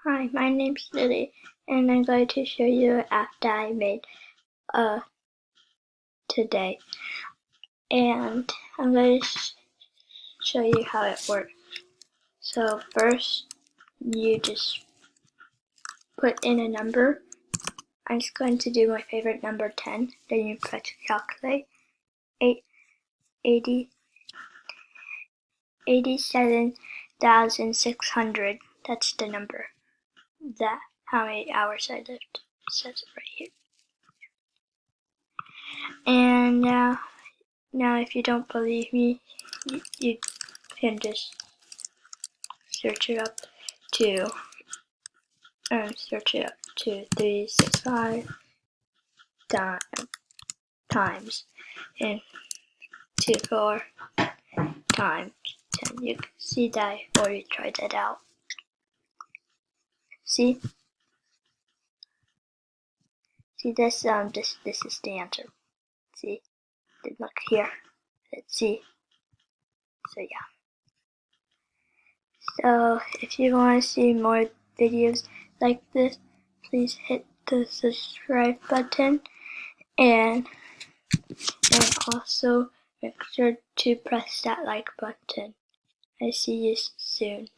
Hi, my name's Lily, and I'm going to show you an app that I made today. And I'm going to show you how it works. So first, you just put in a number. I'm just going to do my favorite number, 10. Then you press calculate. 87,600. That's the number. How many hours I lived. It says it right here. And now if you don't believe me, you can just search it up to 365 times and 24 times 10. You can see that I already tried that out. See this? This is the answer. See? Look here. Let's see. So yeah. So if you want to see more videos like this, please hit the subscribe button and also make sure to press that like button. I see you soon.